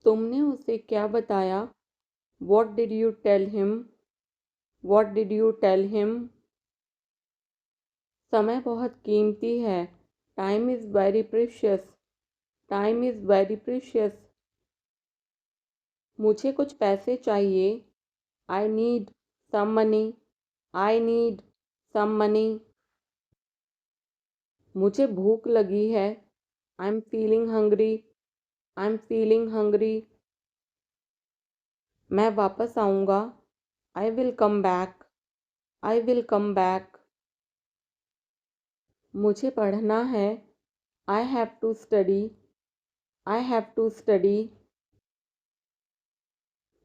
तुमने उसे क्या बताया? What did you tell him? What did you tell him? समय बहुत कीमती है। Time is very precious. Time is very precious. मुझे कुछ पैसे चाहिए। I need some money. I need some money. मुझे भूख लगी है। I'm feeling hungry. I'm feeling hungry. मैं वापस आऊँगा। I will come back. I will come back. मुझे पढ़ना है। I have to study. I have to study.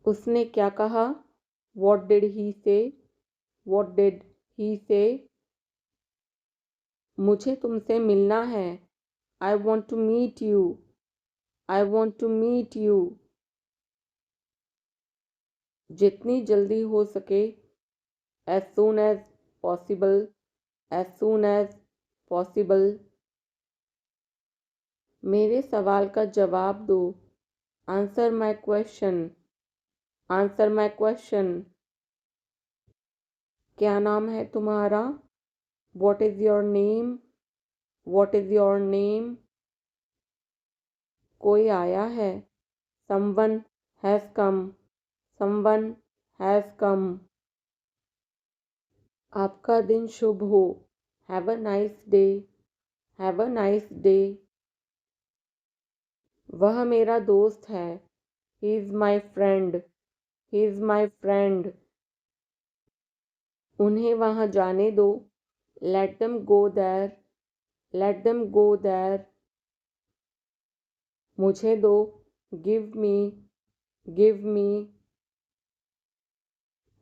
उसने क्या कहा? What did he say? What did he say? मुझे तुमसे मिलना है। I want to meet you. I want to meet you. जितनी जल्दी हो सके। As soon as possible. As soon as possible. मेरे सवाल का जवाब दो। Answer my question. Answer my question. क्या नाम है तुम्हारा? What is your name? What is your name? कोई आया है। Someone has come. Someone has come. आपका दिन शुभ हो। Have a nice day. Have a nice day. वह मेरा दोस्त है। He is my friend. He is my friend. उन्हें वहाँ जाने दो। Let them go there. Let them go there. मुझे दो। Give me. Give me.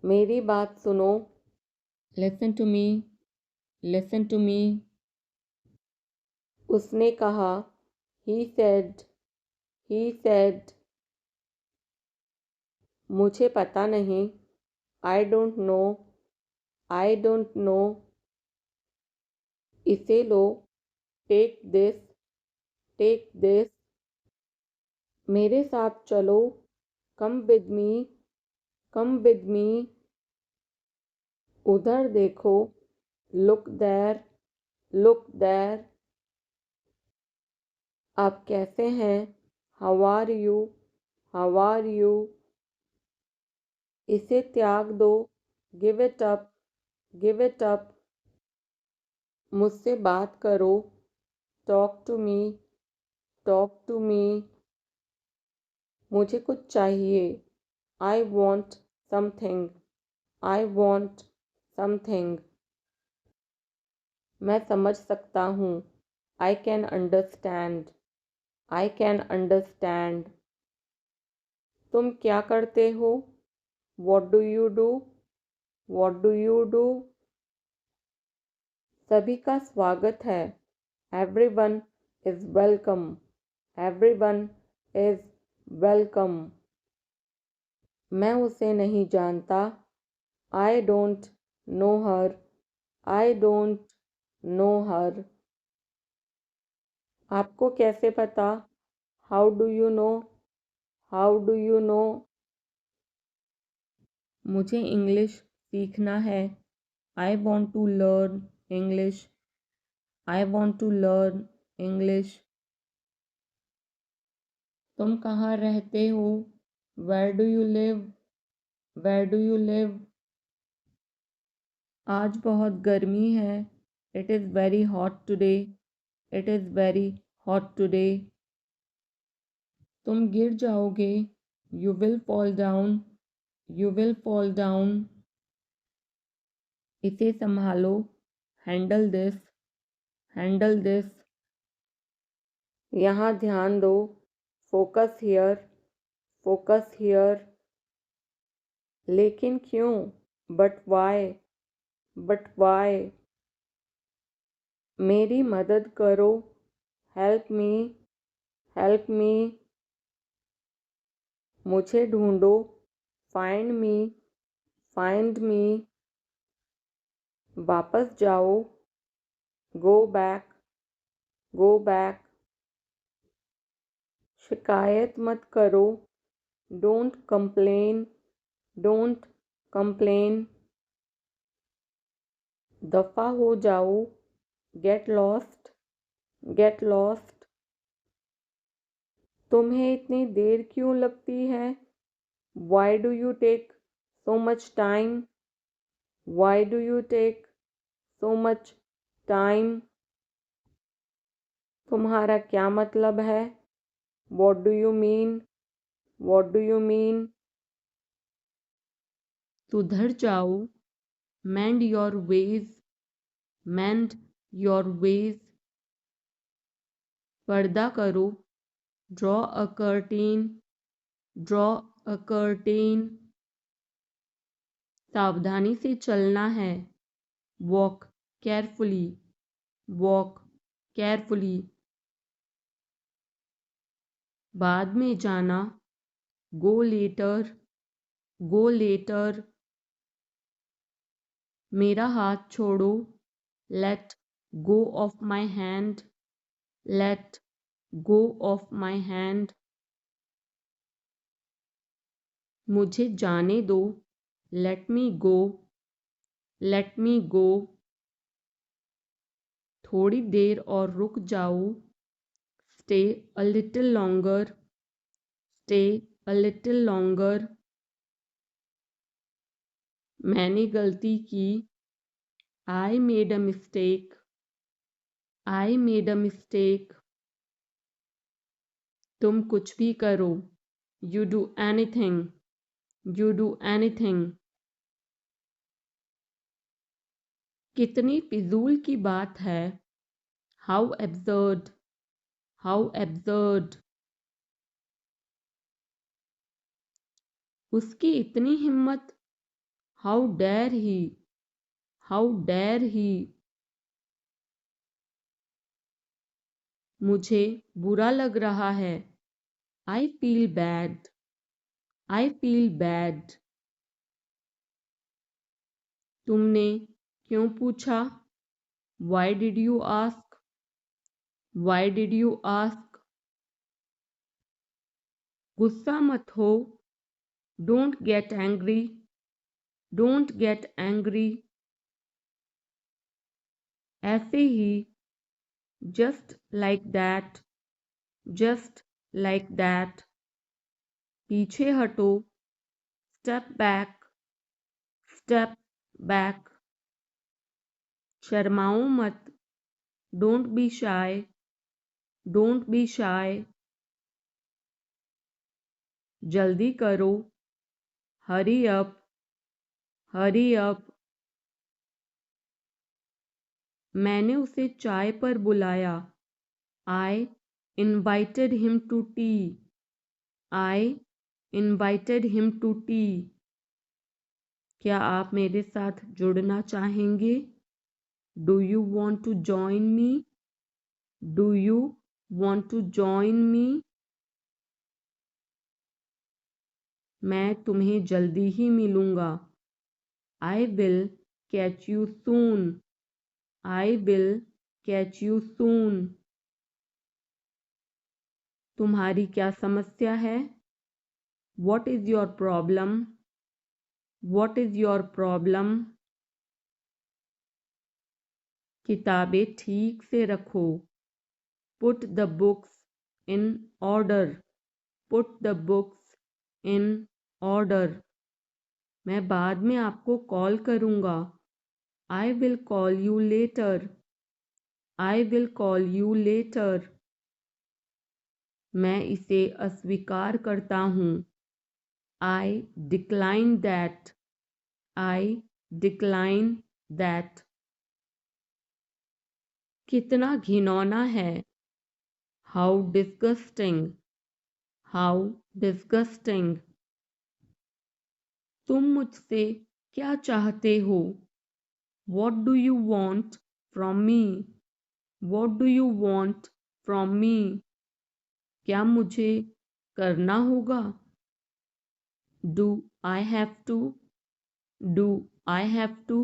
मेरी बात सुनो। Listen to me. Listen to me. उसने कहा। He said. He said. मुझे पता नहीं। I don't know. I don't know. इसे लो। Take this. Take this. मेरे साथ चलो। Come with me. Come with me. उधर देखो। Look there. Look there. आप कैसे हैं? How are you? How are you? इसे त्याग दो। Give it up. Give it up. मुझसे बात करो। Talk to me. Talk to me. मुझे कुछ चाहिए। I want something. I want something. मैं समझ सकता हूँ। I can understand. I can understand. तुम क्या करते हो? What do you do? What do you do? सभी का स्वागत है। Everyone is welcome. Everyone is welcome. मैं उसे नहीं जानता। I don't know her. I don't know her. आपको कैसे पता? How do you know? How do you know? मुझे इंग्लिश सीखना है। I want to learn English. I want to learn English. तुम कहाँ रहते हो? Where do you live? Where do you live? आज बहुत गर्मी है। It is very hot today. It is very hot today. तुम गिर जाओगे। You will fall down. You will fall down. इसे संभालो। Handle this. Handle this. यहाँ ध्यान दो। Focus here. Focus here. लेकिन क्यों? But why? But why? मेरी मदद करो। Help me. Help me. मुझे ढूंढो। Find me. Find me. वापस जाओ। Go back. Go back. शिकायत मत करो। Don't complain. Don't complain. दफ़ा हो जाओ. Get lost. Get lost. तुम्हें इतनी देर क्यों लगती है? Why do you take so much time? Why do you take so much time? तुम्हारा क्या मतलब है? What do you mean? What do you mean? सुधर जाओ. Mend your ways. Mend your ways. पर्दा करो. Draw a curtain. Draw a curtain. सावधानी से चलना है. Walk carefully. Walk carefully. बाद में जाना. Go later. Go later. मेरा हाथ छोड़ो. Let go of my hand. Let go of my hand. मुझे जाने दो. Let me go. Let me go. थोड़ी देर और रुक जाओ. Stay a little longer. Stay a little longer. मैंने गलती की. I made a mistake. I made a mistake. तुम कुछ भी करो. You do anything. You do anything. कितनी फिजूल की बात है. How absurd. How absurd. उसकी इतनी हिम्मत. How dare he. How dare he. मुझे बुरा लग रहा है. I feel bad. I feel bad. तुमने क्यों पूछा? Why did you ask? Why did you ask? गुस्सा मत हो. Don't get angry. Don't get angry. ऐसे ही. Just like that. Just like that. पीछे हटो. Step back. Step back. शर्माओ मत. Don't be shy. Don't be shy. जल्दी करो. Hurry up. Hurry up. मैंने उसे चाय पर बुलाया. I invited him to tea. I invited him to tea. क्या आप मेरे साथ जुड़ना चाहेंगे? Do you want to join me? Do you want to join me? मैं तुम्हें जल्दी ही मिलूंगा. I will catch you soon. I will catch you soon. तुम्हारी क्या समस्या है? What is your problem? What is your problem? किताबें ठीक से रखो. Put the books in order. Put the books in order. मैं बाद में आपको कॉल करूँगा. I will call you later. I will call you later. मैं इसे अस्वीकार करता हूँ. I decline that. I decline that. कितना घिनौना है. How disgusting. How disgusting. तुम मुझसे क्या चाहते हो? What do you want from me? What do you want from me? क्या मुझे करना होगा? Do I have to? Do I have to?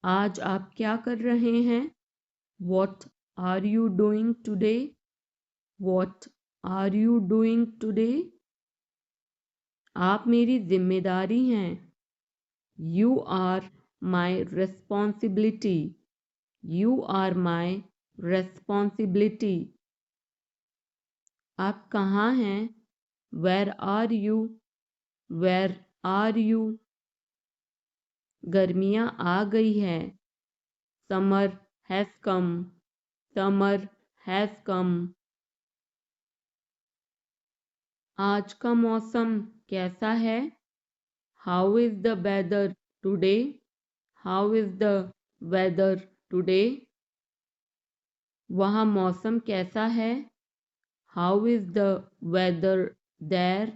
आज आप क्या कर रहे हैं? What are you doing today? What are you doing today? आप मेरी जिम्मेदारी हैं। You are my responsibility. You are my responsibility. आप कहाँ हैं? Where are you? Where are you? गर्मियाँ आ गई हैं। Summer has come. Summer has come. आज का मौसम कैसा है? How is the weather today? How is the weather today? वहाँ मौसम कैसा है? How is the weather there?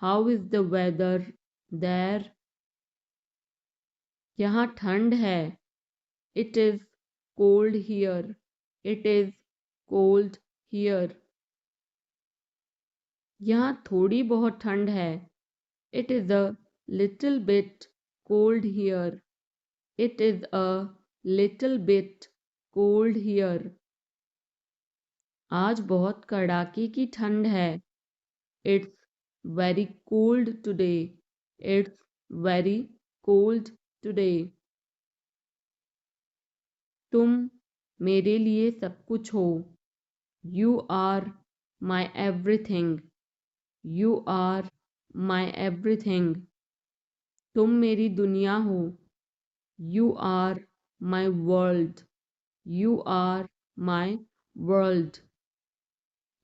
How is the weather there? यहाँ ठंड है। It is cold here. It is cold here. यहाँ थोड़ी बहुत ठंड है। It is a little bit cold here. It is a little bit cold here. आज बहुत कड़ाके की ठंड है। It's very cold today. It's very cold today. तुम मेरे लिए सब कुछ हो। You are my everything. You are my everything. तुम मेरी दुनिया हो। You are my world. You are my world.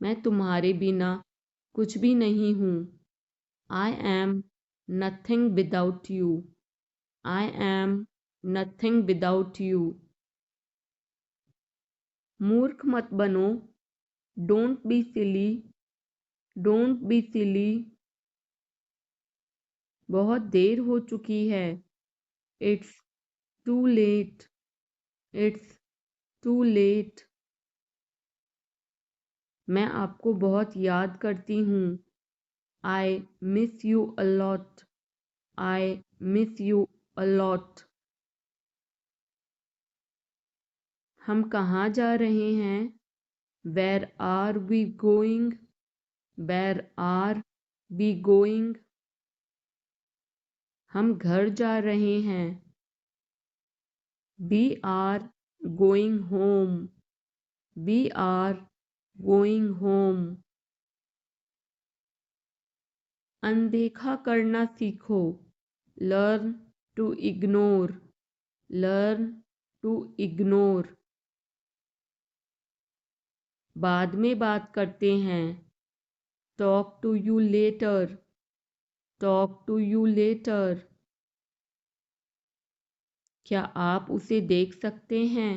मैं तुम्हारे बिना कुछ भी नहीं हूँ। I am nothing without you. I am nothing without you. मूर्ख मत बनो। Don't be silly. Don't be silly. बहुत देर हो चुकी है। It's too late. It's too late. मैं आपको बहुत याद करती हूँ। I miss you a lot. I miss you a lot. हम कहाँ जा रहे हैं? Where are we going? Where are we going? हम घर जा रहे हैं। We are going home. We are going home. अनदेखा करना सीखो। Learn to ignore. Learn to ignore. बाद में बात करते हैं। Talk to you later. Talk to you later. क्या आप उसे देख सकते हैं?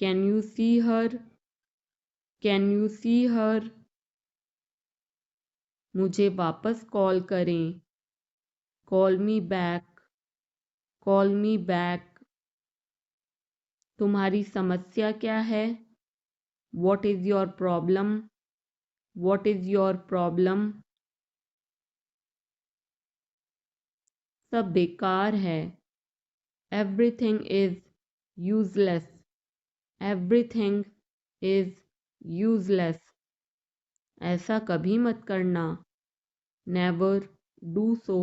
Can you see her? Can you see her? मुझे वापस कॉल करें। Call me back. Call me back. तुम्हारी समस्या क्या है? What is your problem? What is your problem? सब बेकार है। Everything is useless. Everything is useless. ऐसा कभी मत करना। Never do so.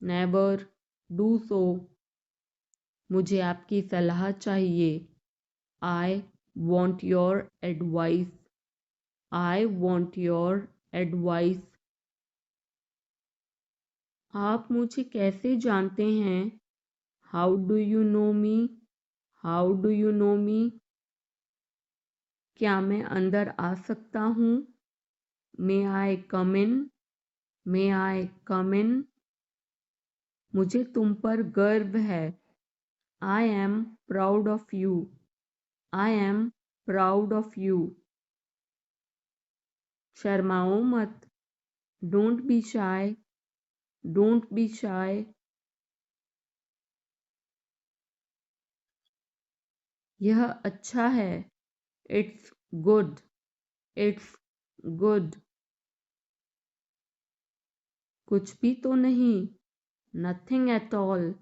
Never do so. मुझे आपकी सलाह चाहिए। I want your advice. I want your advice. आप मुझे कैसे जानते हैं? How do you know me? How do you know me? क्या मैं अंदर आ सकता हूँ? मे आई कम इन? मे आई कम इन? मुझे तुम पर गर्व है। I am proud of you. I am proud of you. शर्माओ मत। Don't be shy. Don't be shy. यह अच्छा है। It's good. It's good. कुछ भी तो नहीं। Nothing at all.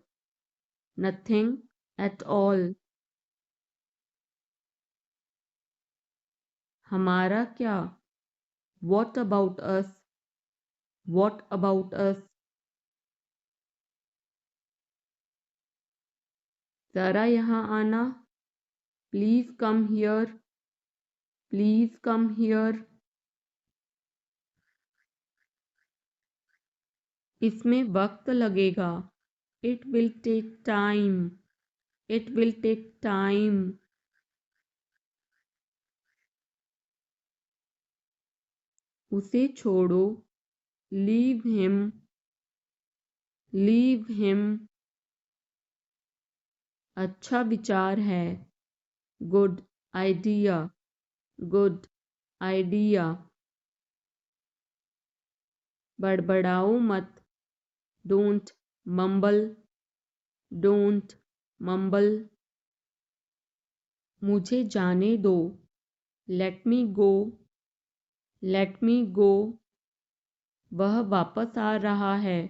Nothing at all. हमारा क्या? What about us? What about us? ज़रा यहाँ आना. Please come here. Please come here. इसमें वक्त लगेगा. It will take time. It will take time. उसे छोड़ो. Leave him. Leave him. अच्छा विचार है. Good idea. Good idea. बड़बड़ाओ मत. Don't mumble. Don't mumble. मुझे जाने दो. Let me go. Let me go. वह वापस आ रहा है.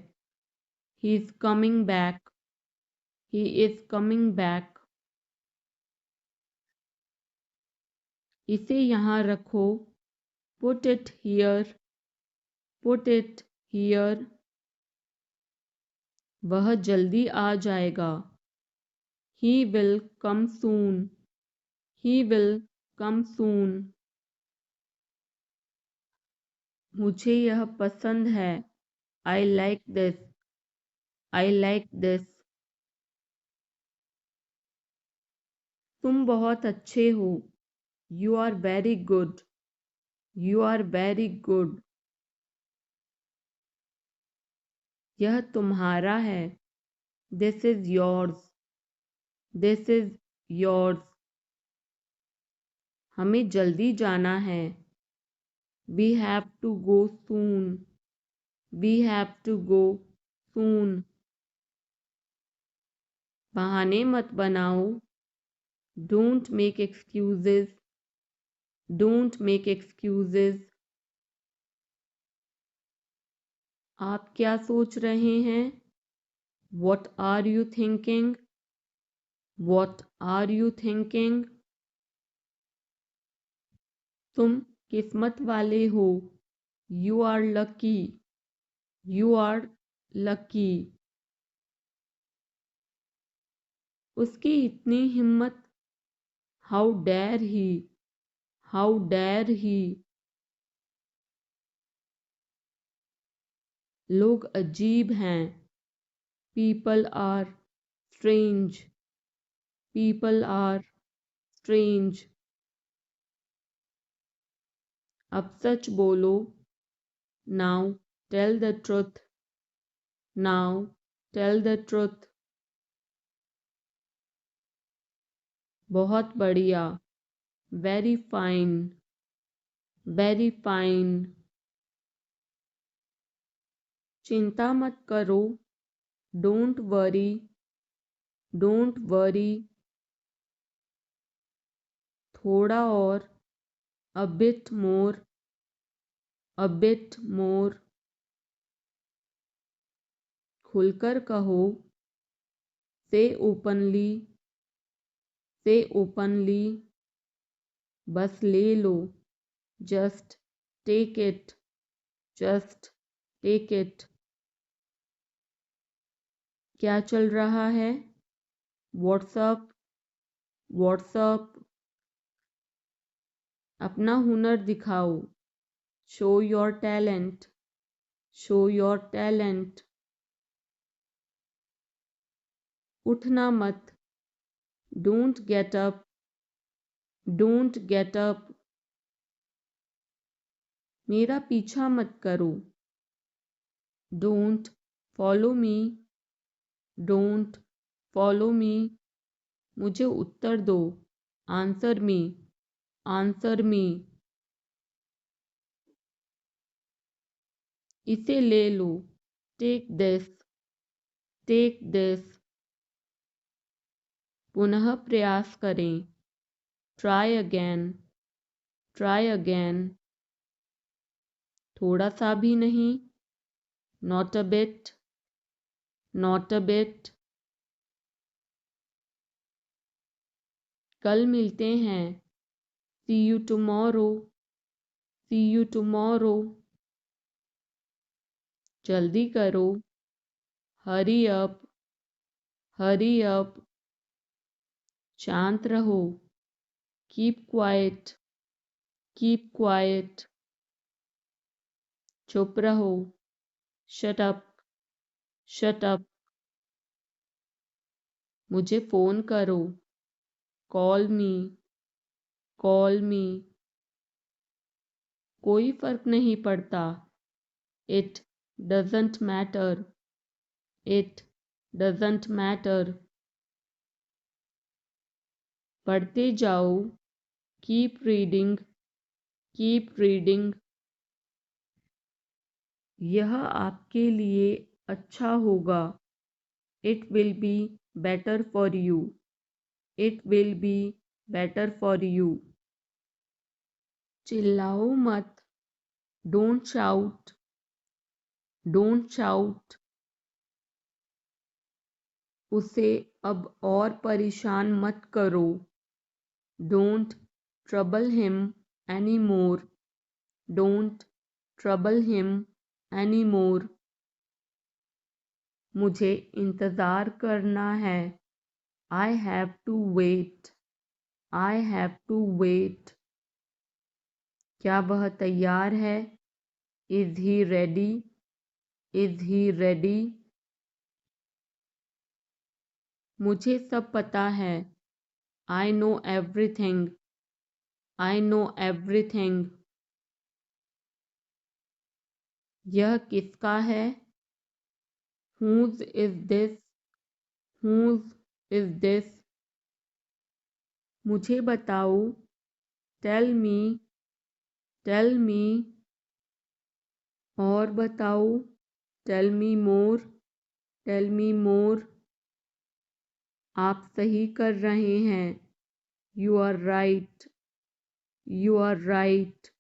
He is coming back. He is coming back. इसे यहाँ रखो. Put it here. Put it here. वह जल्दी आ जाएगा. He will come soon. He will come soon. मुझे यह पसंद है. I like this. I like this. तुम बहुत अच्छे हो. You are very good. You are very good. यह तुम्हारा है. This is yours. This is yours. हमें जल्दी जाना है. We have to go soon. We have to go soon. बहाने मत बनाओ. Don't make excuses. Don't make excuses. आप क्या सोच रहे हैं? What are you thinking? What are you thinking? तुम किस्मत वाले हो. You are lucky. You are lucky. उसकी इतनी हिम्मत. How dare he? How dare he? लोग अजीब हैं. People are strange. People are strange. अब सच बोलो. Now tell the truth. Now tell the truth. बहुत बढ़िया. Very fine. Very fine. चिंता मत करो. Don't worry. Don't worry. थोड़ा और. A bit more. A bit more. खुलकर कहो. Say openly. Say openly. बस ले लो. Just take it. Just take it. क्या चल रहा है? What's up? What's up? अपना हुनर दिखाओ. Show your talent. Show your talent. उठना मत. Don't get up. Don't get up. मेरा पीछा मत करो. Don't follow me. Don't follow me. मुझे उत्तर दो. Answer me. Answer me. इसे ले लो. Take this. Take this. पुनः प्रयास करें. Try again. Try again. थोड़ा सा भी नहीं. Not a bit. Not a bit. कल मिलते हैं. See you tomorrow. See you tomorrow. जल्दी करो। Hurry up, hurry up. शांत रहो। Keep quiet, keep quiet. चुप रहो। Shut up, shut up. मुझे फ़ोन करो। Call me, call me. कोई फ़र्क नहीं पड़ता। It doesn't matter, it doesn't matter. पढ़ते जाओ। Keep reading, keep reading. यह आपके लिए अच्छा होगा। It will be better for you, it will be better for you. चिल्लाओ मत। Don't shout, don't shout. उसे अब और परेशान मत करो। Don't trouble him any more, don't trouble him any more. मुझे इंतज़ार करना है। I have to wait, I have to wait. क्या वह तैयार है? Is he ready, is he ready. मुझे सब पता है। I know everything, I know everything. यह किसका है? Whose is this? Whose is this? मुझे बताओ। Tell me, tell me। और बताओ। Tell me more, tell me more। आप सही कर रहे हैं। You are right, you are right।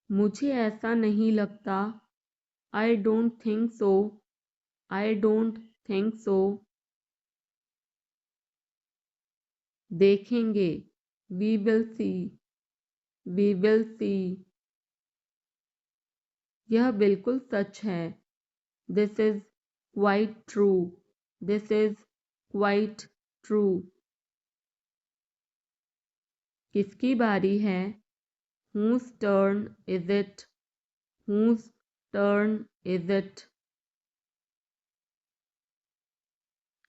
मुझे ऐसा नहीं लगता। I don't think so, I don't think so। देखेंगे। We will see, we will see। यह बिल्कुल सच है। This is quite true, this is quite true। किसकी बारी है? Whose turn is it? Whose turn is it?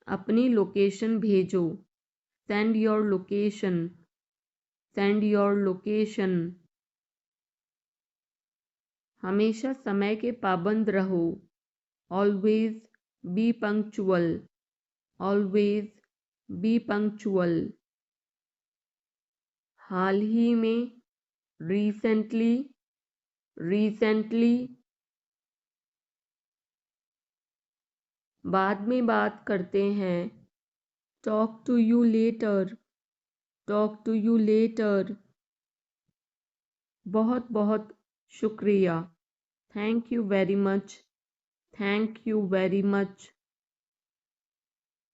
अपनी लोकेशन भेजो। Send your location, send your location। हमेशा समय के पाबंद रहो। Always be punctual, always be punctual। हाल ही में। Recently, recently। बाद में बात करते हैं। Talk to you later, talk to you later। बहुत बहुत शुक्रिया। Thank you very much, thank you very much।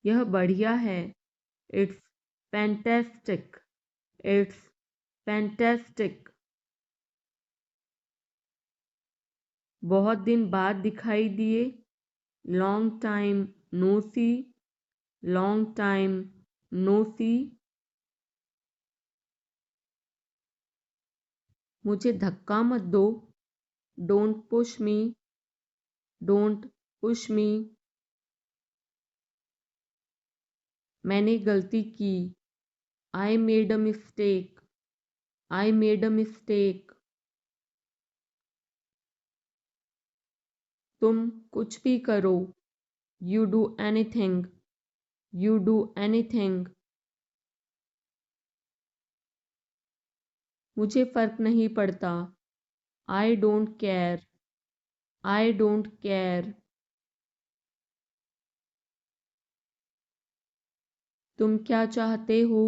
यह बढ़िया है। It's fantastic, it's fantastic। बहुत दिन बाद दिखाई दिए। Long time no see, long time no see। मुझे धक्का मत दो। Don't push me, don't push me। मैंने गलती की। I made a mistake, I made a mistake। तुम कुछ भी करो। You do anything, you do anything। मुझे फ़र्क नहीं पड़ता। I don't care, I don't care। तुम क्या चाहते हो?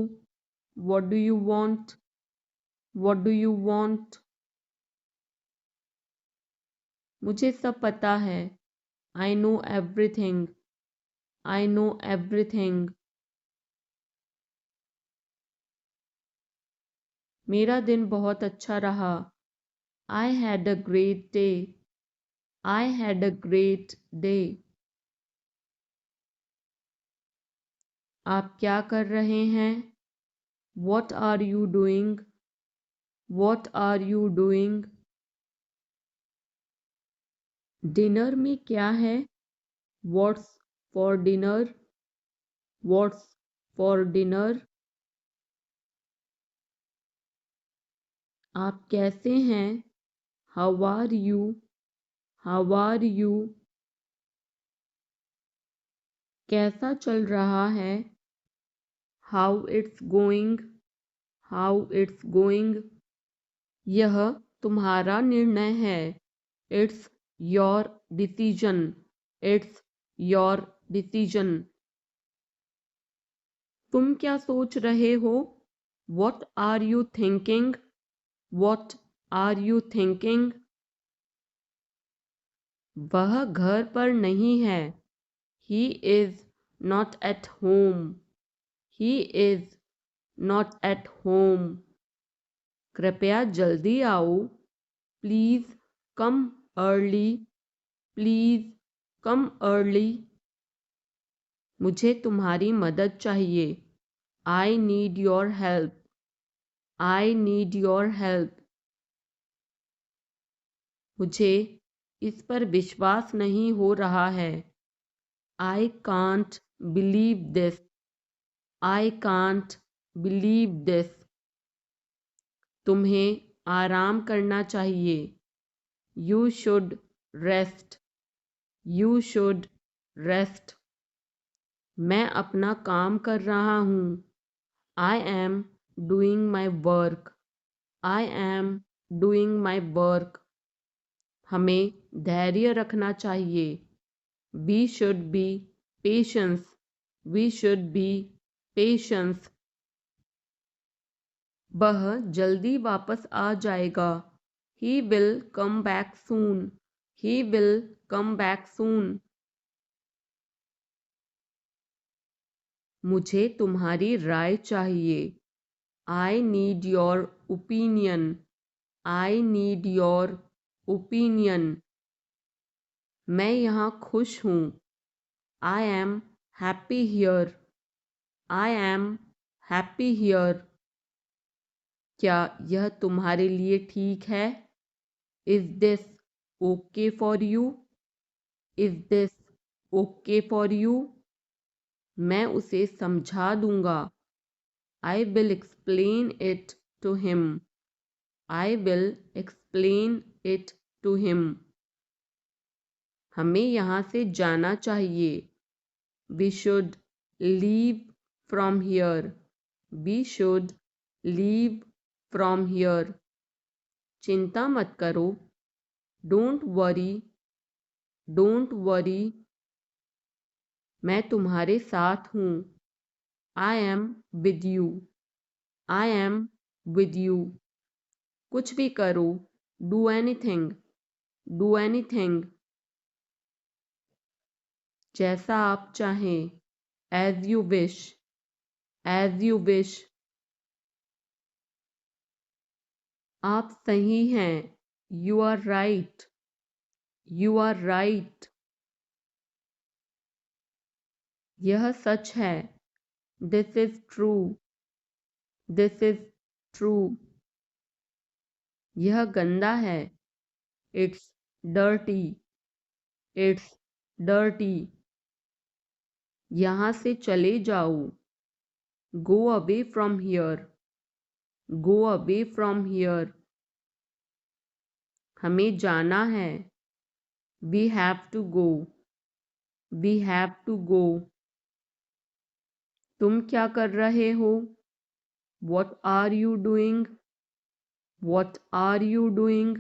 What do you want, what do you want। मुझे सब पता है। I know everything, I know everything। मेरा दिन बहुत अच्छा रहा। I had a great day, I had a great day. आप क्या कर रहे हैं? What are you doing? What are you doing? Dinner में क्या है? What's for dinner? What's for dinner? आप कैसे हैं? How are you? How are you? कैसा चल रहा है? How it's going? How it's going? यह तुम्हारा निर्णय है. It's your decision. It's your decision. तुम क्या सोच रहे हो? What are you thinking? What are you thinking? वह घर पर नहीं है. He is not at home. He is not at home. कृपया जल्दी आओ. Please come early. Please come early. मुझे तुम्हारी मदद चाहिए. I need your help. I need your help. मुझे इस पर विश्वास नहीं हो रहा है. I can't believe this. I can't believe this. तुम्हें आराम करना चाहिए. You should rest. You should rest. मैं अपना काम कर रहा हूँ. I am doing my work. I am doing my work. हमें धैर्य रखना चाहिए. We should be patient. We should be patient. वह जल्दी वापस आ जाएगा. He will come back soon. He will come back soon. मुझे तुम्हारी राय चाहिए. I need your opinion. I need your opinion. मैं यहाँ खुश हूँ. I am happy here. I am happy here. क्या यह तुम्हारे लिए ठीक है? Is this okay for you? Is this okay for you? मैं उसे समझा दूंगा. I will explain it to him. I will explain it to him. हमें यहाँ से जाना चाहिए. We should leave from here. We should leave from here. चिंता मत करो. Don't worry. Don't worry. मैं तुम्हारे साथ हूँ. I am with you. I am with you. कुछ भी करो. Do anything. Do anything. जैसा आप चाहें. As you wish. As you wish. आप सही हैं. You are right. You are right. यह सच है. This is true. This is true. यह गंदा है. It's dirty. It's dirty. यहाँ से चले जाओ. Go away from here. Go away from here. हमें जाना है. We have to go. We have to go. तुम क्या कर रहे हो? What are you doing? What are you doing?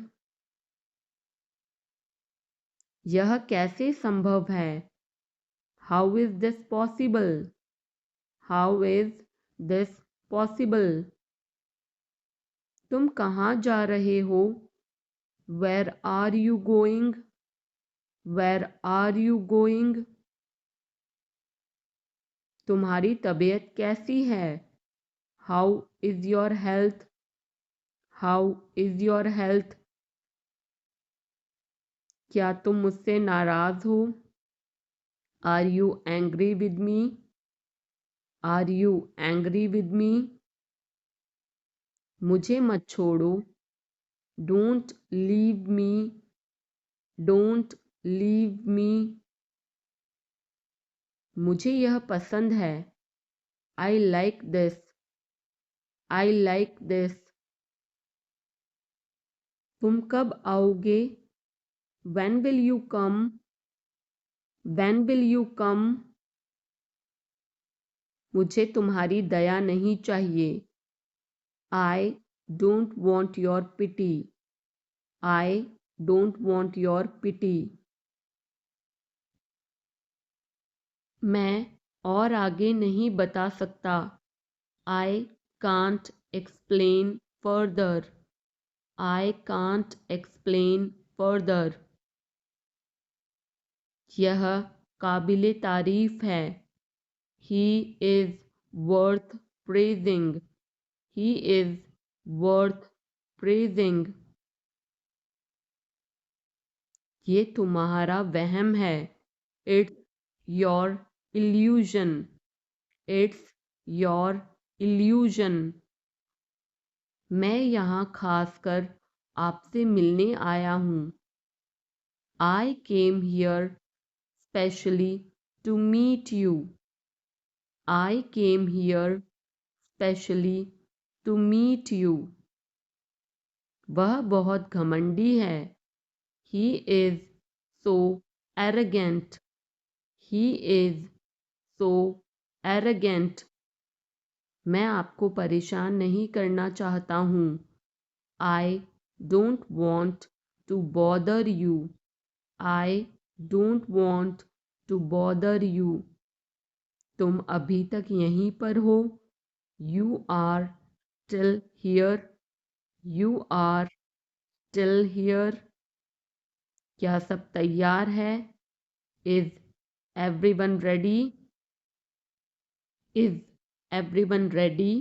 यह कैसे संभव है? How is this possible? How is this possible? तुम कहाँ जा रहे हो? Where are you going? Where are you going? तुम्हारी तबीयत कैसी है? How is your health? How is your health? क्या तुम मुझसे नाराज हो? Are you angry with me? Are you angry with me? मुझे मत छोड़ो। Don't leave me. Don't leave me. मुझे यह पसंद है। I like this. I like this. तुम कब आओगे? When will you come? When will you come? मुझे तुम्हारी दया नहीं चाहिए। I don't want your pity. I don't want your pity. मैं और आगे नहीं बता सकता। I can't explain further. I can't explain further. यह काबिले तारीफ है। He is worth praising. He is worth praising. ये तुम्हारा वहम है। It's your illusion. It's your illusion. मैं यहाँ खासकर आपसे मिलने आया हूँ। I came here specially to meet you. I came here specially to meet you. वह बहुत घमंडी है। He is so arrogant. He is so arrogant. मैं आपको परेशान नहीं करना चाहता हूँ। I don't want to bother you. I don't want to bother you. तुम अभी तक यहीं पर हो? You are still here. You are still here. क्या सब तैयार है? Is everyone ready? Is everyone ready?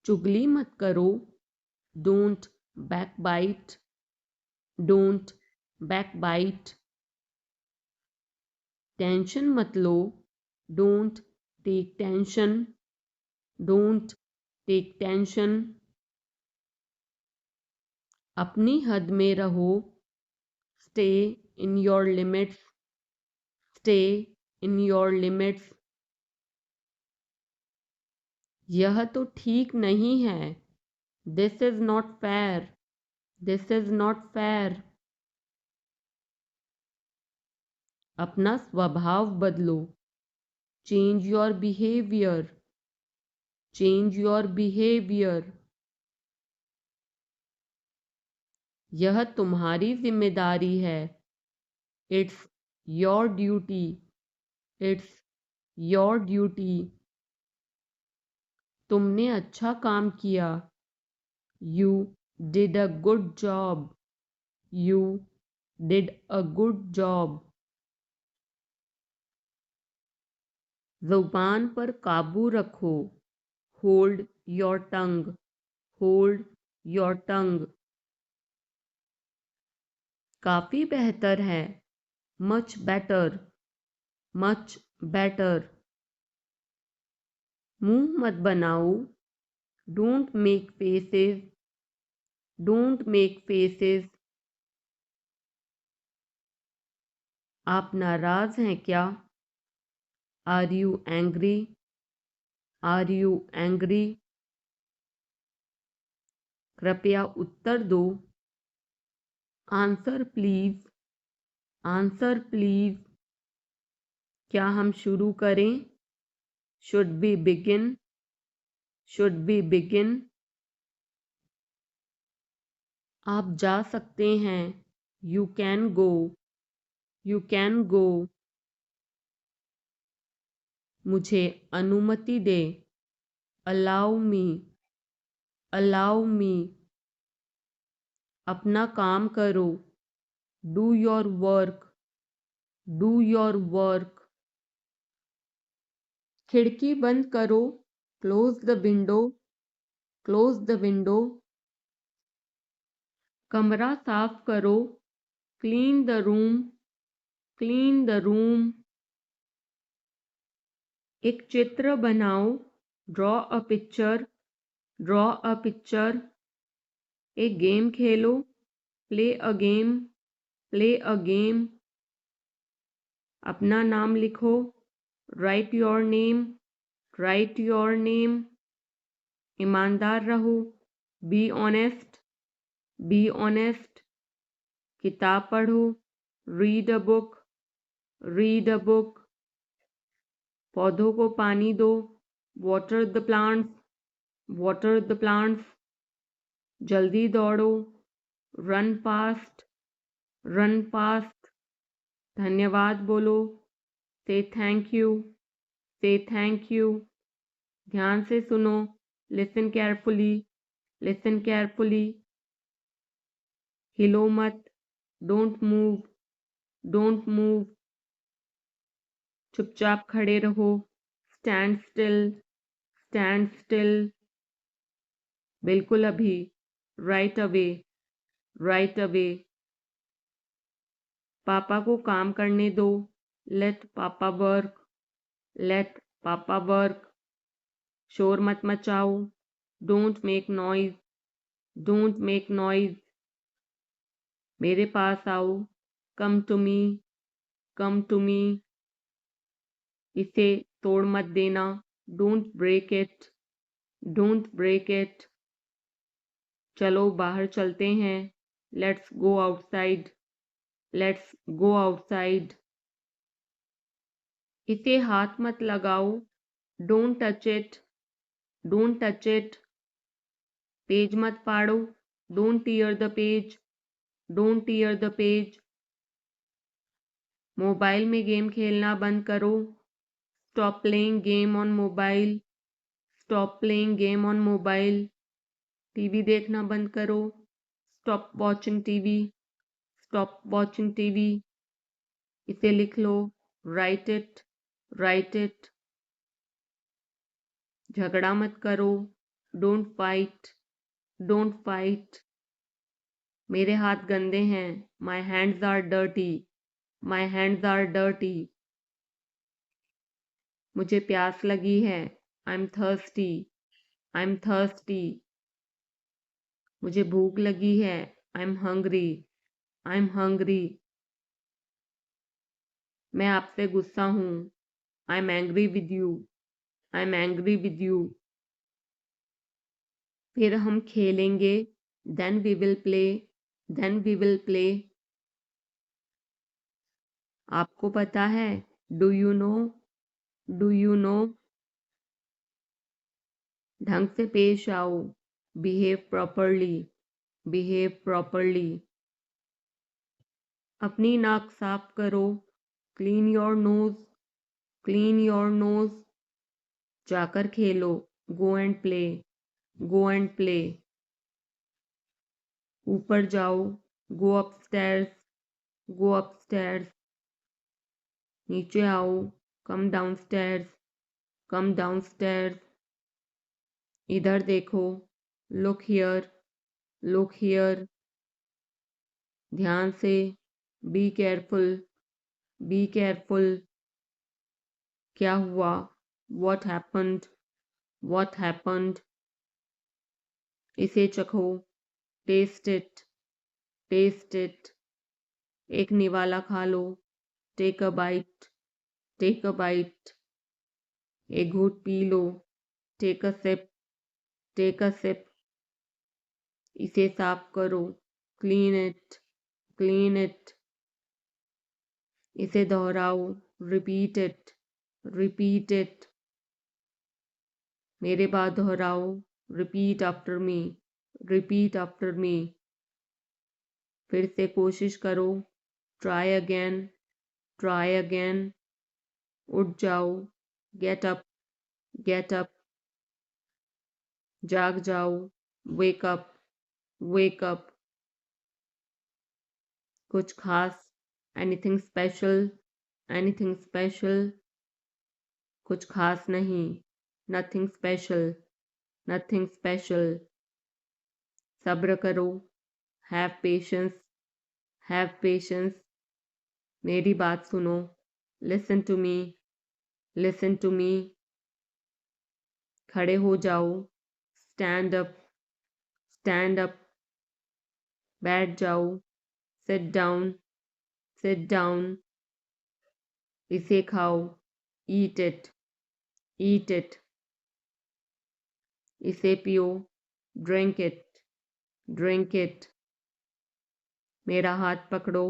चुगली मत करो। Don't backbite. Don't backbite. Tension मत लो। Don't take tension. Don't take tension. अपनी हद में रहो। Stay in your limits. Stay in your limits. यह तो ठीक नहीं है। This is not fair. This is not fair. अपना स्वभाव बदलो। Change your behaviour. Change your behaviour. यह तुम्हारी जिम्मेदारी है। It's your duty. It's your duty. तुमने अच्छा काम किया। You did a good job. You did a good job. ज़ुबान पर काबू रखो। Hold your tongue. Hold your tongue. काफ़ी बेहतर है। Much better. Much better. मुंह मत बनाओ। Don't make faces. Don't make faces. आप नाराज़ हैं क्या? Are you angry? Are you angry? कृपया उत्तर दो। Answer please. Answer please. क्या हम शुरू करें? Should we begin? Should we begin? आप जा सकते हैं। You can go. You can go. मुझे अनुमति दे। Allow me. Allow me. अपना काम करो। Do your work. Do your work. खिड़की बंद करो। Close the window. Close the window. कमरा साफ करो। clean the room, clean the room। एक चित्र बनाओ, draw a picture, draw a picture। एक game Khelo, play a game, play a game। अपना नाम लिखो, write your name, write your name। ईमानदार रहो, be honest, be honest। किताब पढ़ो, read a book, read a book। पौधों को पानी दो, water the plants, water the plants। जल्दी दौड़ो, run fast, run fast। धन्यवाद बोलो, say thank you, say thank you। ध्यान से सुनो, listen carefully, listen carefully। हिलो मत, don't move, don't move। चुपचाप खड़े रहो, stand still, stand still। बिल्कुल अभी, right away, right away। पापा को काम करने दो, let पापा work, let पापा work। शोर मत मचाओ, don't make noise, don't make noise। मेरे पास आओ, come to me, come to me। इसे तोड़ मत देना, don't break it, don't break it। चलो बाहर चलते हैं, let's go outside, let's go outside। इसे हाथ मत लगाओ, don't touch it, don't touch it। Page मत फाड़ो, don't tear the page, don't tear the page। Mobile में गेम खेलना बंद करो, stop playing game on mobile, stop playing game on mobile। TV देखना बंद करो, stop watching TV, stop watching TV। इसे लिख लो, write it, write it। झगड़ा मत करो, don't fight, don't fight। मेरे हाथ गंदे हैं, my hands are dirty, my hands are dirty। मुझे प्यास लगी है, I'm thirsty, I'm thirsty। मुझे भूख लगी है, I'm hungry, I'm hungry। मैं आपसे गुस्सा हूँ, I'm angry with you, I'm angry with you। फिर हम खेलेंगे, then we will play, then we will play। आपको पता है, do you know, do you know। ढंग से पेश आओ, behave properly, behave properly। अपनी नाक साफ करो, clean your nose, clean your nose। जाकर खेलो, go and play, go and play। ऊपर जाओ, go upstairs, go upstairs। नीचे आओ, come downstairs, come downstairs। इधर देखो, look here, look here। ध्यान से, be careful, be careful। क्या हुआ, what happened, what happened। इसे चखो, taste it, taste it। एक निवाला खा लो, take a bite, take a bite। एक घूंट पी लो, take a sip, take a sip। इसे साफ करो, clean it, clean it। इसे दोहराओ, repeat it, repeat it। मेरे बाद दोहराओ, repeat after me, repeat after me। फिर से कोशिश करो, try again, try again। उठ जाओ, get up, get up। जाग जाओ, wake up, wake up। कुछ खास, anything special, anything special। कुछ खास नहीं, nothing special, nothing special। सब्र करो, have patience, हैव पेशेंस, मेरी बात सुनो, listen to me, listen to me, खड़े हो जाओ, स्टैंड अप, स्टैंड अप, बैठ जाओ, सिट डाउन, सिट डाउन, इसे खाओ, ईट इट, ईट इट, इसे पियो, ड्रिंक इट, ड्रिंक इट, मेरा हाथ पकड़ो,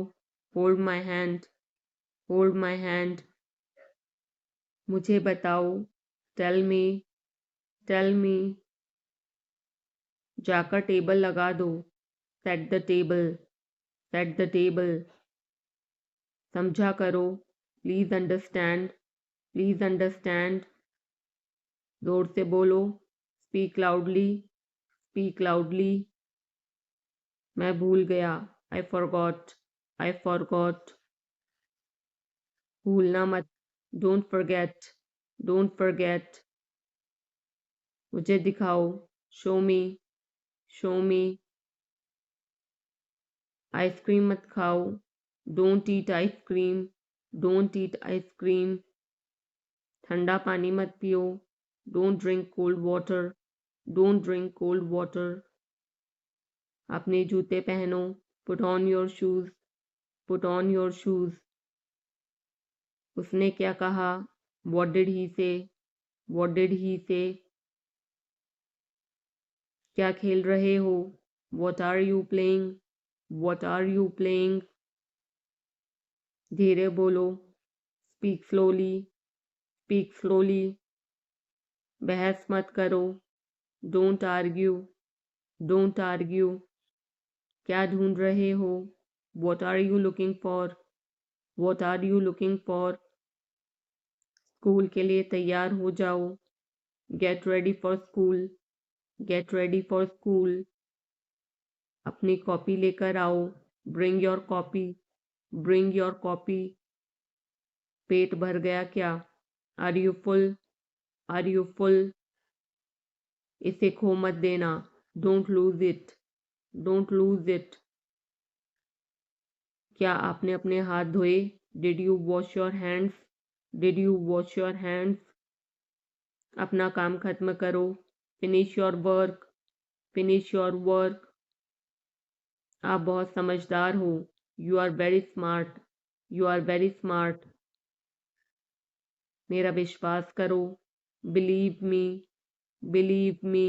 hold my hand, hold my hand, मुझे बताओ, टेल मी, टेल मी, जाकर टेबल लगा दो, set the table, set the table, समझा करो, प्लीज अंडरस्टैंड, प्लीज अंडरस्टैंड, जोर से बोलो, स्पीक लाउडली, स्पीक लाउडली, मैं भूल गया, आई फॉरगॉट, आई फॉरगॉट, भूलना मत, डोंट फॉरगेट, डोंट फॉरगेट, मुझे दिखाओ, शो मी, शो मी, आइसक्रीम मत खाओ, don't eat ice cream, don't eat ice cream, ठंडा पानी मत पियो, don't drink cold water, don't drink cold water, अपने जूते पहनो, put on your shoes, put on your shoes, उसने क्या कहा, व्हाट डिड ही से, व्हाट डिड ही से, क्या खेल रहे हो, what are you playing, what are you playing, धीरे बोलो, स्पीक स्लोली, स्पीक स्लोली, बहस मत करो, डोंट आर्ग्यू, डोंट आर्ग्यू, क्या ढूंढ रहे हो, what are you looking for, what are you looking for, school के लिए तैयार हो जाओ, get ready for school, get ready for school, अपनी कॉपी लेकर आओ, bring your copy, bring your copy, पेट भर गया क्या, are you full, are you full, इसे खो मत देना, don't lose it, don't lose it, क्या आपने अपने हाथ धोए, did you wash your hands, did you wash your hands, अपना काम खत्म करो, finish your work, finish your work, आप बहुत समझदार हो, you are very smart, you are very smart, मेरा विश्वास करो, बिलीव मी, बिलीव मी,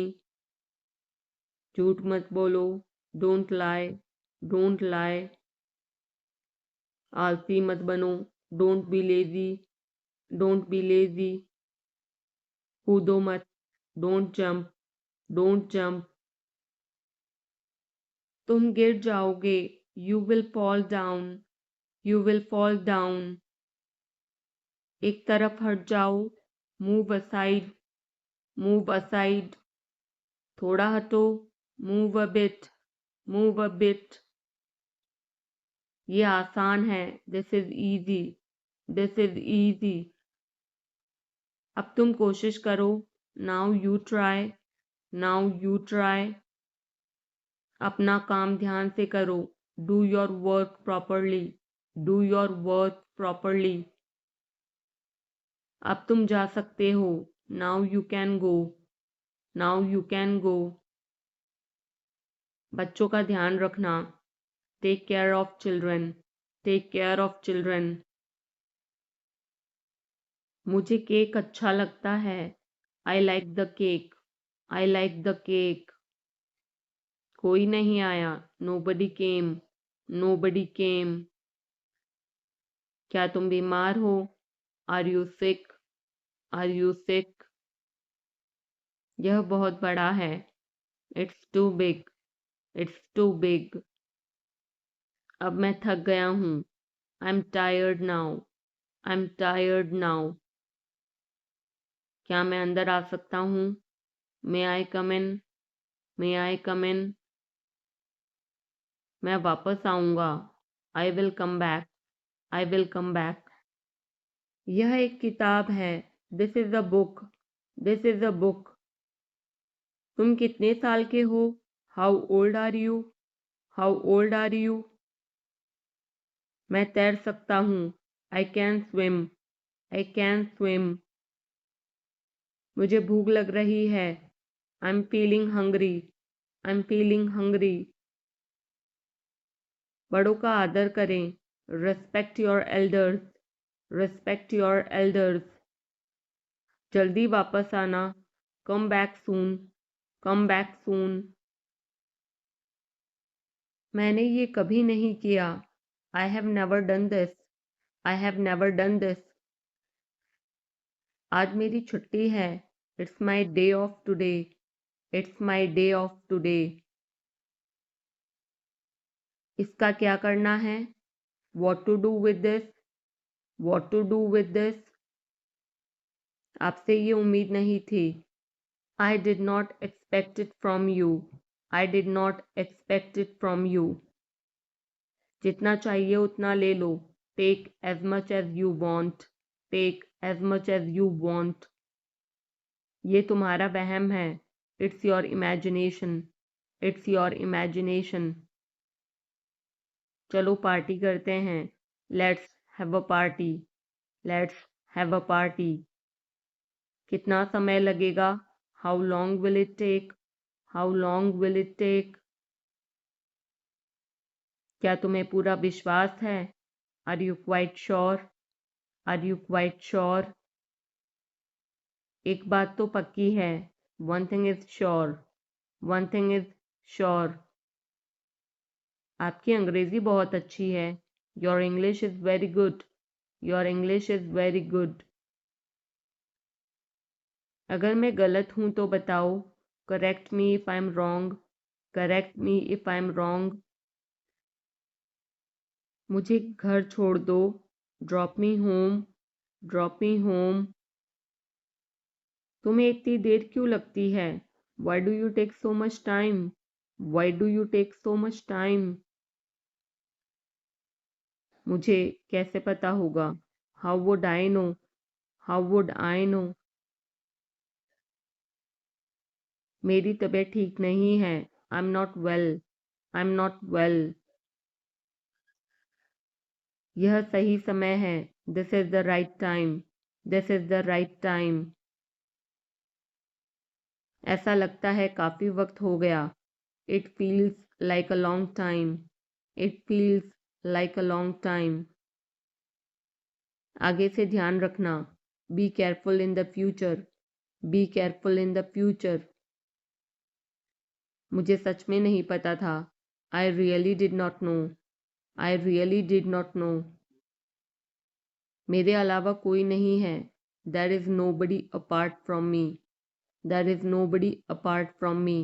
झूठ मत बोलो, डोंट लाई, डोंट लाई, आलसी मत बनो, don't be lazy, don't be lazy, कूदो मत, डोंट जंप, डोंट जंप, तुम गिर जाओगे, you will fall down, you will fall down, एक तरफ हट जाओ, मूव असाइड, मूव असाइड, थोड़ा हटो, move a bit, move a bit, ये आसान है, this is easy, this is easy, अब तुम कोशिश करो, now you try, now you try, अपना काम ध्यान से करो, do your work properly, do your work properly, अब तुम जा सकते हो, now you can go, now you can go, बच्चों का ध्यान रखना, take care of children, take care of children, मुझे केक अच्छा लगता है, I like the cake, I like the cake, कोई नहीं आया, नोबडी केम, नोबडी केम, क्या तुम बीमार हो, are you sick, are you sick, यह बहुत बड़ा है, it's too big, it's too big, अब मैं थक गया हूँ, I am tired now, I am tired now, क्या मैं अंदर आ सकता हूँ, मे आई कम इन, मे आई कम इन, मैं वापस आऊँगा, I will come back, I will come back, यह एक किताब है, this is a book, this is a book, तुम कितने साल के हो, how old are you, how old are you, मैं तैर सकता हूँ। I can swim. I can swim. मुझे भूख लग रही है। I am feeling hungry. I am feeling hungry. बड़ों का आदर करें। Respect your elders. Respect your elders. जल्दी वापस आना। Come back soon. Come back soon. मैंने ये कभी नहीं किया। I have never done this. I have never done this. आज मेरी छुट्टी है। It's my day off today. It's my day off today. इसका क्या करना है? What to do with this. What to do with this. आपसे ये उम्मीद नहीं थी। I did not expect it from you. I did not expect it from you. जितना चाहिए उतना ले लो। Take as much as you want. Take as much as you want. ये तुम्हारा वहम है। It's your imagination. It's your imagination. चलो पार्टी करते हैं। Let's have a party. Let's have a party. कितना समय लगेगा? How long will it take. How long will it take. क्या तुम्हें पूरा विश्वास है? Are you quite sure. Are you quite sure. एक बात तो पक्की है। One thing is sure. One thing is sure. आपकी अंग्रेजी बहुत अच्छी है। Your English is very good. Your English is very good. अगर मैं गलत हूं तो बताओ। Correct me if I am wrong. Correct me if I am wrong. मुझे घर छोड़ दो। Drop me home. Drop me home. तुम्हें इतनी देर क्यों लगती है? Why do you take so much time. Why do you take so much time. मुझे कैसे पता होगा? How would I know. How would I know. मेरी तबीयत ठीक नहीं है। I am not well. I am not well. यह सही समय है। This is the right time. This is the right time. ऐसा लगता है काफी वक्त हो गया। It feels like a long time. It feels like a long time. आगे से ध्यान रखना। Be careful in the future. B careful in the future. मुझे सच में नहीं पता था। I really did not know. I really did not know. मेरे अलावा कोई नहीं है। There is nobody apart from me. There is nobody apart from me.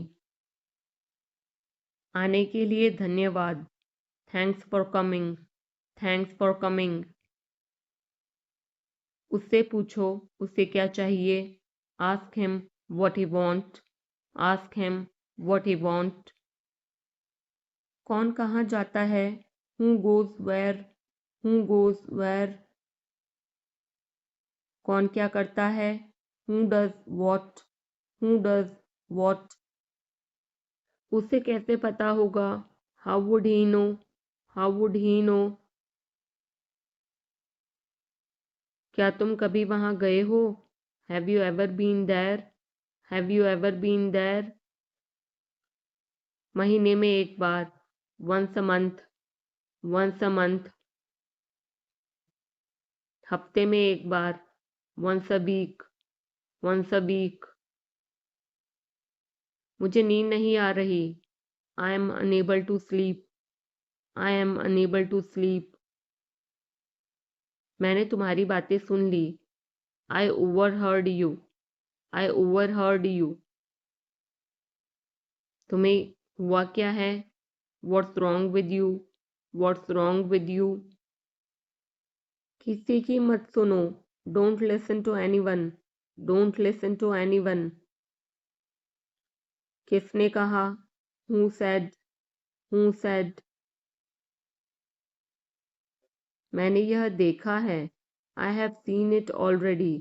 आने के लिए धन्यवाद। Thanks for coming. Thanks for coming. उससे पूछो उसे क्या चाहिए। Ask him what he want. Ask him what he want. कौन कहाँ जाता है? Who goes where. Who goes where. कौन क्या करता है? Who does what. Who does what. उसे कैसे पता होगा? How would he know. How would he know. क्या तुम कभी वहां गए हो? Have you ever been there. Have you ever been there. महीने में एक बार। Once a month. Once a month. हफ्ते में एक बार। Once a week. Once a week. मुझे नींद नहीं आ रही। I am unable to sleep. I am unable to sleep. मैंने तुम्हारी बातें सुन ली। I overheard you. I overheard you. तुम्हें हुआ क्या है? What's wrong with you. What's wrong with you. किसी की मत सुनो। Don't listen to anyone. Don't listen to anyone. किसने कहा? Who said. Who said. मैंने यह देखा है। I have seen it already.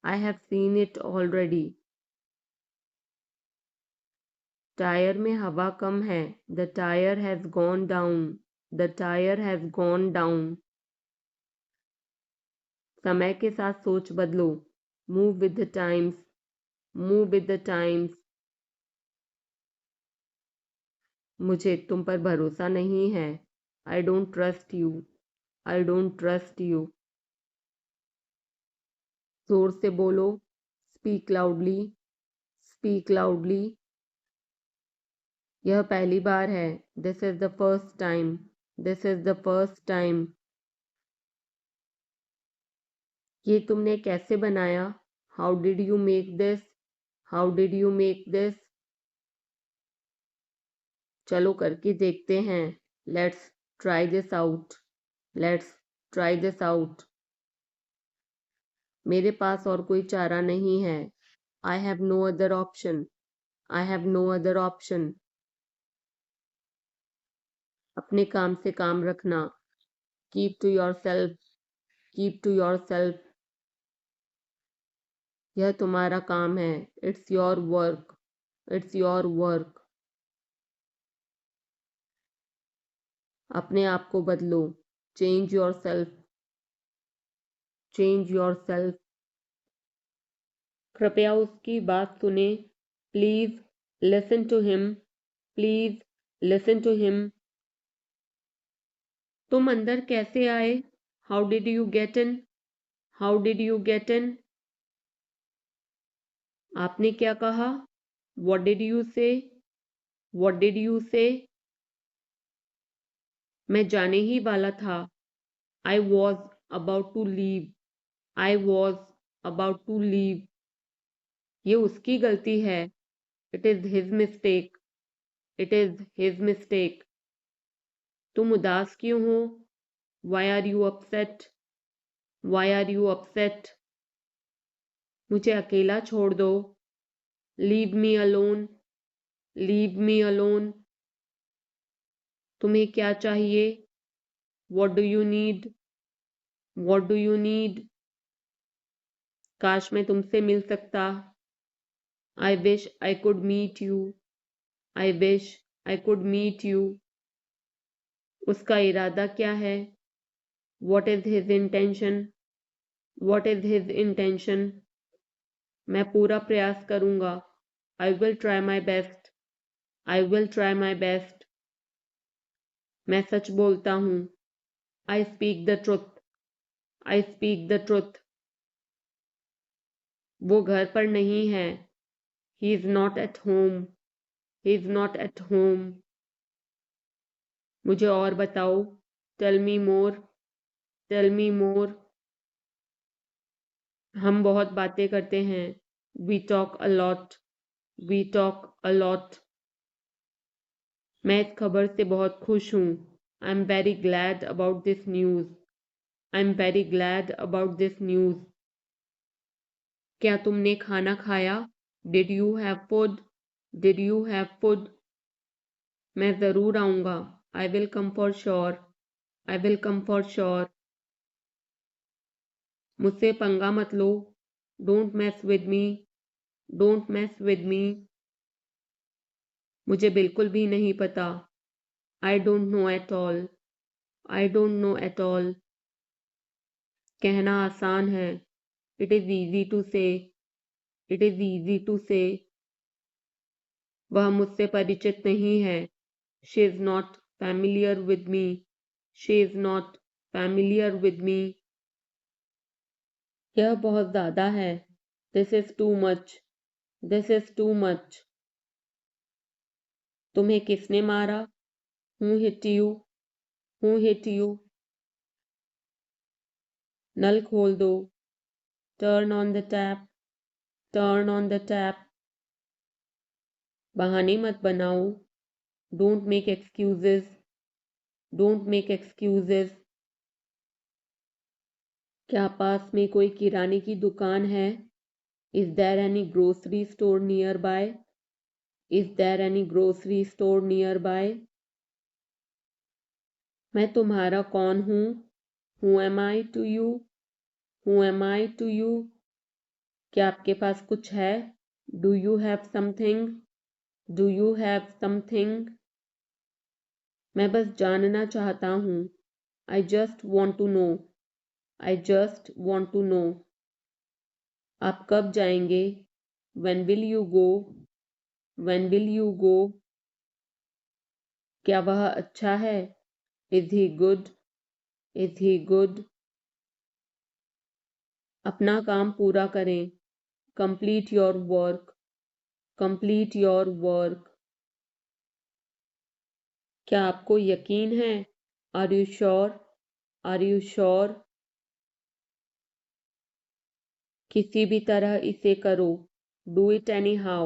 I have seen it already. Tyre में हवा कम है। The tyre has gone down. The tire has gone down. समय के साथ सोच बदलो. Move with the times. Move with the times. मुझे तुम पर भरोसा नहीं है. I don't trust you. I don't trust you. जोर से बोलो. Speak loudly. Speak loudly. यह पहली बार है. This is the first time. This is the first time. ये तुमने कैसे बनाया? How did you make this? How did you make this? चलो करके देखते हैं. Let's try this out. Let's try this out. मेरे पास और कोई चारा नहीं है. I have no other option. I have no other option. अपने काम से काम रखना. Keep to yourself. Keep to yourself. यह तुम्हारा काम है. It's your work. It's your work. अपने आप को बदलो. Change yourself. Change yourself. कृपया उसकी बात सुने. Please listen to him. Please listen to him. तुम अंदर कैसे आए? How did you get in? How did you get in? आपने क्या कहा? What did you say? What did you say? मैं जाने ही वाला था. I was about to leave. I was about to leave. ये उसकी गलती है. It is his mistake. It is his mistake. तुम उदास क्यों हो? Why are you upset? Why are you upset? मुझे अकेला छोड़ दो. Leave me alone. Leave me alone. तुम्हें क्या चाहिए? What do you need? What do you need? काश मैं तुमसे मिल सकता. I wish I could meet you. I wish I could meet you. उसका इरादा क्या है? What is his intention? What is his intention? मैं पूरा प्रयास करूंगा. I will try my best. I will try my best. मैं सच बोलता हूँ. I speak the truth. I speak the truth. वो घर पर नहीं है. He is not at home. He is not at home. मुझे और बताओ. Tell me more. Tell me more. हम बहुत बातें करते हैं. We talk a lot. We talk a lot. मैं इस खबर से बहुत खुश हूँ. I'm very glad about this news. I'm very glad about this news. क्या तुमने खाना खाया? Did you have food? Did you have food? मैं ज़रूर आऊँगा. I will come for sure. I will come for sure. मुझसे पंगा मत लो. Don't mess with me. Don't mess with me. मुझे बिल्कुल भी नहीं पता. I don't know at all. I don't know at all. कहना आसान है. It is easy to say. It is easy to say. वह मुझसे परिचित नहीं है. She is not familiar with me. She is not familiar with me. यह बहुत ज़्यादा है. This is too much. This is too much. तुम्हें किसने मारा? Who hit you? Who hit you? नल खोल दो. Turn on the tap. Turn on the tap. बहाने मत बनाओ. Don't make excuses. Don't make excuses. क्या पास में कोई किराने की दुकान है? Is there any grocery store nearby? Is there any grocery store nearby? मैं तुम्हारा कौन हूँ? Who am I to you? Who am I to you? क्या आपके पास कुछ है? Do you have something? Do you have something? मैं बस जानना चाहता हूँ। I just want to know. I just want to know. आप कब जाएंगे? When will you go? When will you go? क्या वह अच्छा है? Is he good? Is he good? अपना काम पूरा करें। Complete your work. Complete your work. क्या आपको यकीन है? Are you sure? Are you sure? किसी भी तरह इसे करो। Do it anyhow.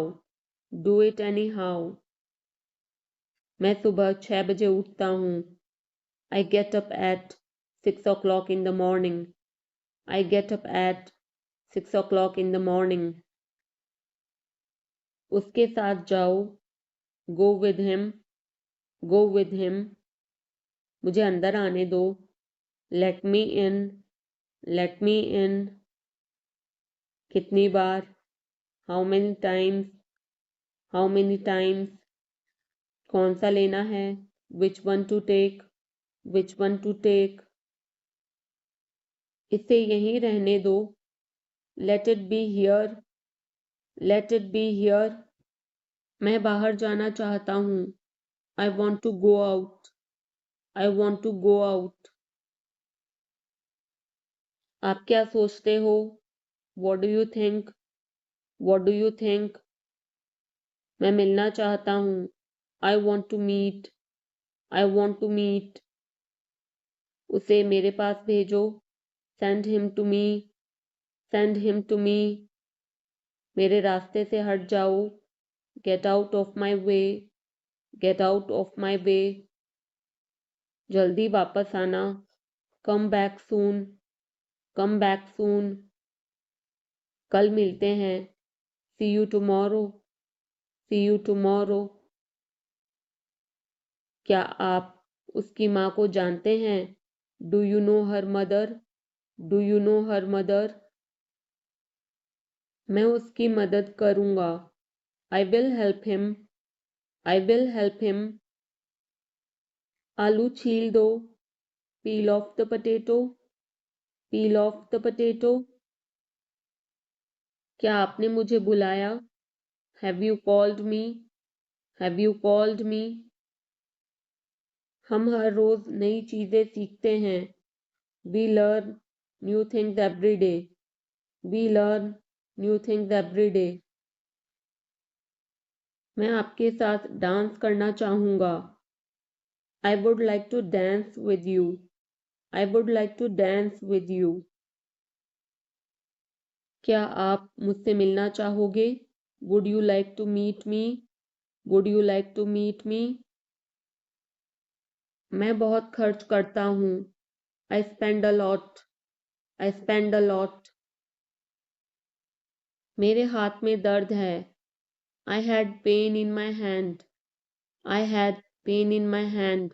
Do it anyhow. मैं सुबह 6 बजे उठता हूँ। I get up at 6 o'clock in the morning. I get up at 6 o'clock in the morning. उसके साथ जाओ। Go with him. Go with him. मुझे अंदर आने दो। Let me in. Let me in. कितनी बार? How many times? How many times? कौन सा लेना है? Which one to take? Which one to take? इसे यहीं रहने दो। Let it be here. Let it be here. मैं बाहर जाना चाहता हूँ। I want to go out. I want to go out. आप क्या सोचते हो? What do you think? What do you think? मैं मिलना चाहता हूँ। I want to meet. I want to meet. उसे मेरे पास भेजो। Send him to me. Send him to me. मेरे रास्ते से हट जाओ। Get out of my way. Get out of my way. जल्दी वापस आना। Come back soon. Come back soon. कल मिलते हैं। See you tomorrow. See you tomorrow. क्या आप उसकी माँ को जानते हैं? Do you know her mother? Do you know her mother? मैं उसकी मदद करूँगा। I will help him. I will help him. आलू छील दो। Peel off the potato. Peel off the potato. क्या आपने मुझे बुलाया? Have you called me? Have you called me? हम हर रोज नई चीजें सीखते हैं। We learn new things every day. We learn new things every day. मैं आपके साथ डांस करना चाहूँगा। I would like to dance with you. I would like to dance with you. क्या आप मुझसे मिलना चाहोगे? Would you like to meet me? Would you like to meet me? मैं बहुत खर्च करता हूँ। I spend a lot. I spend a lot. मेरे हाथ में दर्द है। I had pain in my hand. I had pain in my hand.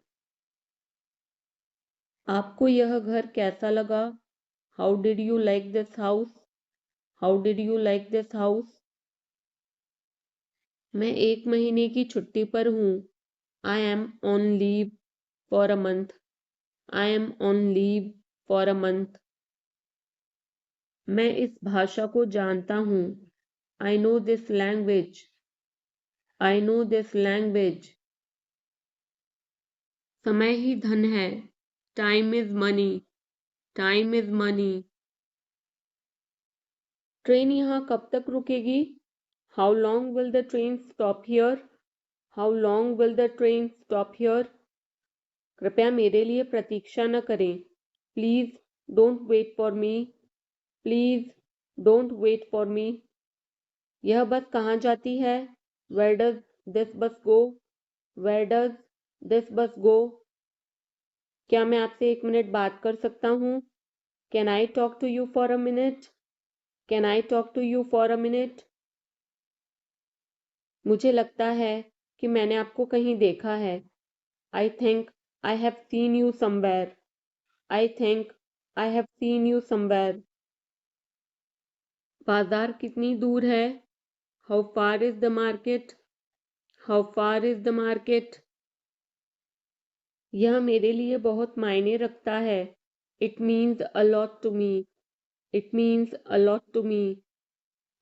आपको यह घर कैसा लगा? How did you like this house? How did you like this house? मैं 1 महीने की छुट्टी पर हूँ। I am on leave for a month. I am on leave for a month. मैं इस भाषा को जानता हूँ। I know this language. I know this language. समय ही धन है। Time is money. Time is money. Train यहाँ कब तक रुकेगी? How long will the train stop here? How long will the train stop here? कृपया मेरे लिए प्रतीक्षा न करें। Please don't wait for me. Please don't wait for me. यह बस कहाँ जाती है? Where does this bus go? Where does this bus go? क्या मैं आपसे 1 मिनट बात कर सकता हूँ? Can I talk to you for a minute? Can I talk to you for a minute? मुझे लगता है कि मैंने आपको कहीं देखा है। I think I have seen you somewhere. I think I have seen you somewhere. बाजार कितनी दूर है? How far is the market? How far is the market? यह मेरे लिए बहुत मायने रखता है। It means a lot to me. It means a lot to me.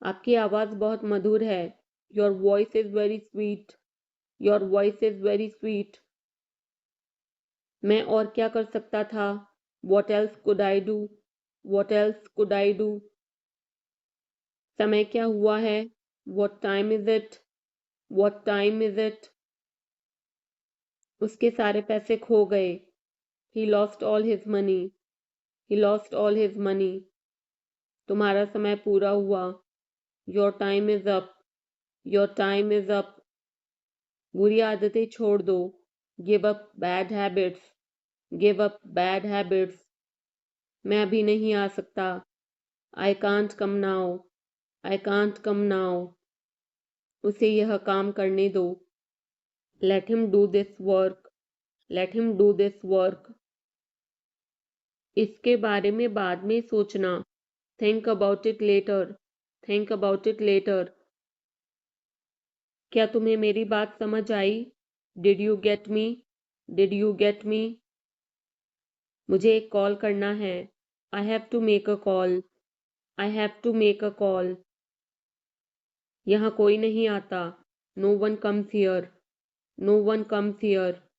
आपकी आवाज़ बहुत मधुर है। Your voice is very sweet. Your voice is very sweet. मैं और क्या कर सकता था? What else could I do? What else could I do? समय क्या हुआ है? What time is it? What time is it? उसके सारे पैसे खो गए। He lost all his money. He lost all his money. तुम्हारा समय पूरा हुआ। Your time is up. Your time is up. बुरी आदतें छोड़ दो। Give up bad habits. Give up bad habits. मैं अभी नहीं आ सकता। I can't come now. I can't come now. उसे यह काम करने दो। Let him do this work. Let him do this work. इसके बारे में बाद में सोचना। Think about it later. Think about it later. क्या तुम्हें मेरी बात समझ आई? Did you get me? Did you get me? मुझे एक कॉल करना है। I have to make a call. I have to make a call. यहाँ कोई नहीं आता। No one comes here. No one comes here.